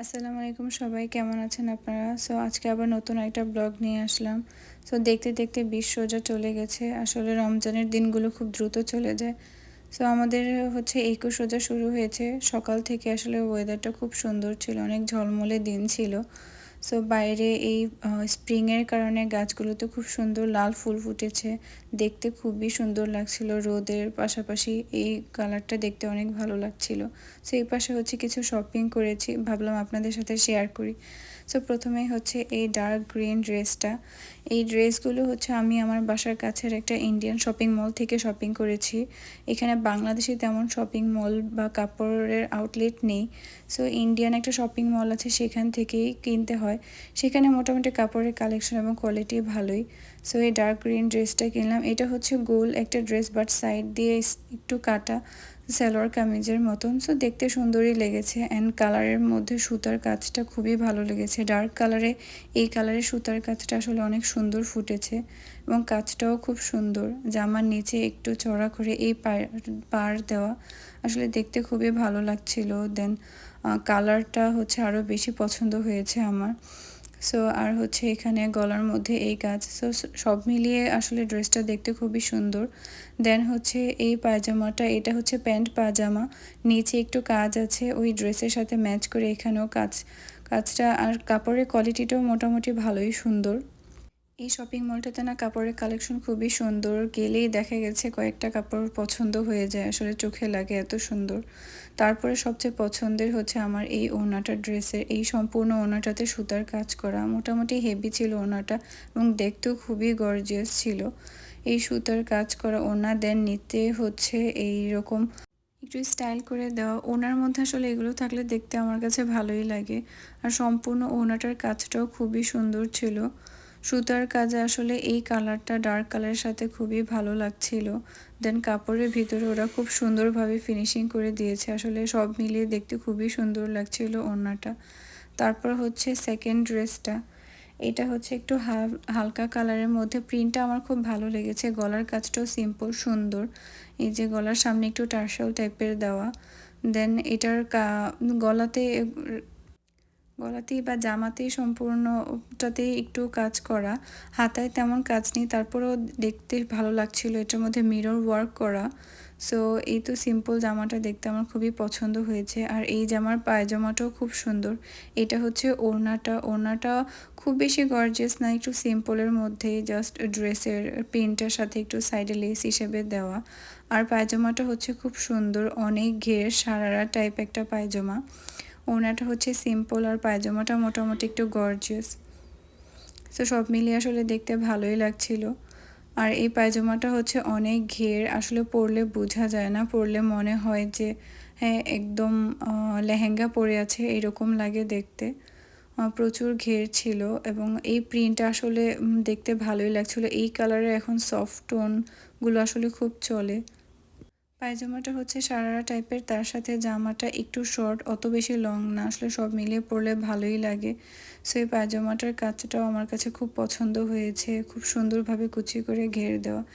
আসসালামু আলাইকুম, সবাই কেমন আছেন আপনারা? আজকে আবার নতুন একটা ব্লগ নিয়ে আসলাম। দেখতে দেখতে ২০ রোজা চলে গেছে। আসলে রমজানের দিনগুলো খুব দ্রুত চলে যায়। আমাদের হচ্ছে ২১ রোজা শুরু হয়েছে। সকাল থেকে আসলে ওয়েদারটা খুব সুন্দর ছিল, অনেক ঝলমলে দিন ছিল। বাইরে এই স্প্রিংয়ের কারণে গাছগুলোতে খুব সুন্দর লাল ফুল ফুটেছে। দেখতে খুবই সুন্দর লাগছিল। রোদের পাশাপাশি এই কালারটা দেখতে অনেক ভালো লাগছিল। এই পাশে হচ্ছে কিছু শপিং করেছি, ভাবলাম আপনাদের সাথে শেয়ার করি। প্রথমেই হচ্ছে এই ডার্ক গ্রিন ড্রেসটা। এই ড্রেসগুলো হচ্ছে আমি আমার বাসার কাছের একটা ইন্ডিয়ান শপিং মল থেকে শপিং করেছি। এখানে বাংলাদেশি তেমন শপিং মল বা কাপড়ের আউটলেট নেই। ইন্ডিয়ান একটা শপিং মল আছে, সেখান থেকেই কিনতে হয়। সেখানে মোটামুটি কাপড়ের কালেকশন এবং কোয়ালিটি ভালোই। এই ডার্ক গ্রিন ড্রেসটা কিনলাম। এটা হচ্ছে গোল একটা ড্রেস, বাট সাইড দিয়ে একটু কাটা, সালোয়ার কামিজের মতন। দেখতে সুন্দরই লেগেছে। অ্যান্ড কালারের মধ্যে সুতার কাজটা খুবই ভালো লেগেছে। ডার্ক কালারে এই কালারের সুতার কাজটা আসলে অনেক সুন্দর ফুটেছে এবং কাজটাও খুব সুন্দর। জামার নিচে একটু চড়া করে এই পার দেওয়া আসলে দেখতে খুবই ভালো লাগছিল। দেন কালারটা হচ্ছে আরও বেশি পছন্দ হয়েছে আমার। আর হচ্ছে এখানে গলার মধ্যে এই কাজ। সব মিলিয়ে আসলে ড্রেসটা দেখতে খুবই সুন্দর। দেন হচ্ছে এই পায়জামাটা, এটা হচ্ছে প্যান্ট পায়জামা, নিচে একটু কাজ আছে ওই ড্রেসের সাথে ম্যাচ করে। এখানেও কাজটা আর কাপড়ের কোয়ালিটিটাও মোটামুটি ভালোই সুন্দর। এই শপিং মলটাতে না কাপড়ের কালেকশন খুবই সুন্দর। গেলেই দেখা গেছে কয়েকটা কাপড় পছন্দ হয়ে যায়, আসলে চোখে লাগে এত সুন্দর। তারপরে সবচেয়ে পছন্দের হচ্ছে আমার এই ওড়নাটা, ড্রেসের এই সম্পূর্ণ ওড়নাটাতে সুতার কাজ করা, মোটামুটি হেভি ছিল ওড়নাটা এবং দেখতেও খুবই গর্জিয়াস ছিল। এই সুতার কাজ করা ওড়না, দেন নিতে হচ্ছে এই রকম একটু স্টাইল করে দেওয়া। ওনার মধ্যে আসলে এগুলো থাকলে দেখতে আমার কাছে ভালোই লাগে। আর সম্পূর্ণ ওনাটার কাজটাও খুবই সুন্দর ছিল। সুতার কাজে আসলে এই কালারটা ডার্ক কালারের সাথে খুবই ভালো লাগছিল। দেন কাপড়ের ভিতরে ওরা খুব সুন্দরভাবে ফিনিশিং করে দিয়েছে, আসলে সব মিলিয়ে দেখতে খুবই সুন্দর লাগছিল ওড়নাটা। তারপর হচ্ছে সেকেন্ড ড্রেসটা, এটা হচ্ছে একটু হালকা কালারের মধ্যে। প্রিন্টটা আমার খুব ভালো লেগেছে, গলার কাজটাও সিম্পল সুন্দর। এই যে গলার সামনে একটু টার্সেল টাইপের দেওয়া। দেন এটার গলাতেই বা জামাতেই সম্পূর্ণটাতেই একটু কাজ করা, হাতায় তেমন কাজ নেই, তারপরেও দেখতে ভালো লাগছিল। এটার মধ্যে মিরর ওয়ার্ক করা। এই তো সিম্পল জামাটা দেখতে আমার খুবই পছন্দ হয়েছে। আর এই জামার পায়জামাটাও খুব সুন্দর। এটা হচ্ছে ওড়নাটা খুব বেশি গর্জিয়াস না, একটু সিম্পলের মধ্যেই, জাস্ট ড্রেসের প্রিন্টের সাথে একটু সাইডে লেস হিসেবে দেওয়া। আর পায়জামাটা হচ্ছে খুব সুন্দর, অনেক ঘের সারারা টাইপ একটা পায়জামা। ওড়নাটা হচ্ছে সিম্পল আর পায়জামাটা মোটামুটি একটু গর্জিয়াস। সব মিলিয়ে আসলে দেখতে ভালোই লাগছিল। আর এই পায়জামাটা হচ্ছে অনেক ঘের, আসলে পরলে বোঝা যায় না, পরলে মনে হয় যে হ্যাঁ একদম লেহেঙ্গা পরে আছে এরকম লাগে দেখতে। প্রচুর ঘের ছিল এবং এই প্রিন্টটা আসলে দেখতে ভালোই লাগছিল। এই কালারে এখন সফট টোনগুলো আসলে খুব চলে। পায়জামাটা হচ্ছে সারারা টাইপের, তার সাথে জামাটা একটু শর্ট, অত বেশি লং না, আসলে সব মিলিয়ে পরলে ভালোই লাগে। এই পায়জামাটার কাজটাও আমার কাছে খুব পছন্দ হয়েছে, খুব সুন্দরভাবে কুচি করে ঘের দেওয়া।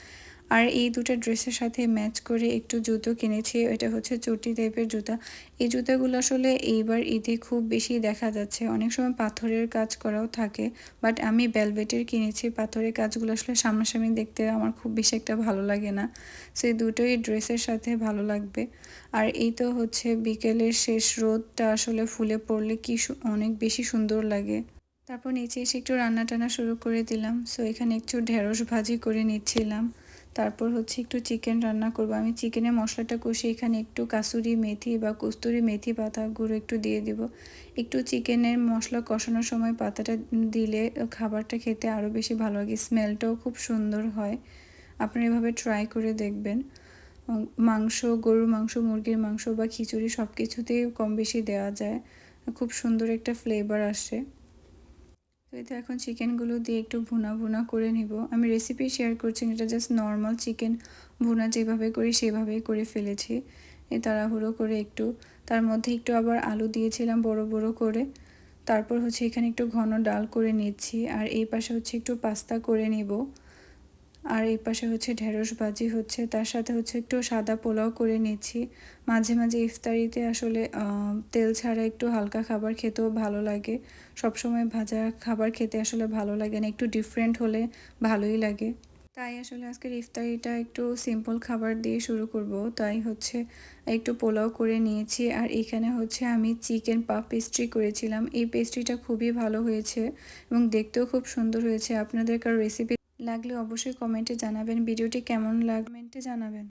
আর এই দুটো ড্রেসের সাথে ম্যাচ করে একটু জুতো কিনেছি, এটা হচ্ছে চটি টাইপের জুতা। এই জুতাগুলো আসলে এইবার ঈদে খুব বেশি দেখা যাচ্ছে, অনেক সময় পাথরের কাজ করাও থাকে, বাট আমি ভেলভেটের কিনেছি। পাথরের কাজগুলো আসলে সামনাসামনি দেখতে আমার খুব বেশি একটা ভালো লাগে না। এই দুটোই ড্রেসের সাথে ভালো লাগবে। আর এই তো হচ্ছে বিকেলের শেষ রোদটা আসলে ফুলে পড়লে কি অনেক বেশি সুন্দর লাগে। তারপর নিচে এসে একটু রান্না টান্না শুরু করে দিলাম। এখানে একটু ঢেঁড়স ভাজি করে নিচ্ছিলাম। তারপর হচ্ছে একটু চিকেন রান্না করব। আমি চিকেনের মশলাটা কষে এখানে একটু কাসুরি মেথি বা কস্তুরি মেথি পাতা গুঁড়ো একটু দিয়ে দিব। একটু চিকেনের মশলা কষানোর সময় পাতাটা দিলে খাবারটা খেতে আরও বেশি ভালো লাগে, স্মেলটাও খুব সুন্দর হয়। আপনারা এভাবে ট্রাই করে দেখবেন। মাংস, গরুর মাংস, মুরগির মাংস বা খিচুড়ি সব কিছুতেই কম বেশি দেওয়া যায়, খুব সুন্দর একটা ফ্লেভার আসে। এই তো এখন চিকেনগুলো দিয়ে একটু ভুনা ভুনা করে নিব। আমি রেসিপি শেয়ার করছি, এটা জাস্ট নর্মাল চিকেন ভুনা যেভাবে করি সেভাবেই করে ফেলেছি। এই তাড়াহুড়ো করে একটু, তার মধ্যে একটু আবার আলু দিয়েছিলাম বড় বড় করে। তারপর হচ্ছে এখানে একটু ঘন ডাল করে নিচ্ছি, আর এই পাশে হচ্ছে একটু পাস্তা করে নিব। আর এই পাশে হচ্ছে ঢেঁড়স ভাজি হচ্ছে, তার সাথে হচ্ছে একটু সাদা পোলাও করে নিচ্ছি। মাঝে মাঝে ইফতারিতে আসলে তেল ছাড়া একটু হালকা খাবার খেতেও ভালো লাগে। সবসময় ভাজা খাবার খেতে আসলে ভালো লাগে না, একটু ডিফারেন্ট হলে ভালোই লাগে। তাই আসলে আজকের ইফতারিটা একটু সিম্পল খাবার দিয়ে শুরু করব, তাই হচ্ছে একটু পোলাও করে নিয়েছি। আর এখানে হচ্ছে আমি চিকেন পাফ পেস্ট্রি করেছিলাম। এই পেস্ট্রিটা খুবই ভালো হয়েছে এবং দেখতেও খুব সুন্দর হয়েছে। আপনাদের কারো রেসিপি লাগলে অবশ্যই কমেন্টে জানাবেন। ভিডিওটি কেমন কমেন্টে জানাবেন।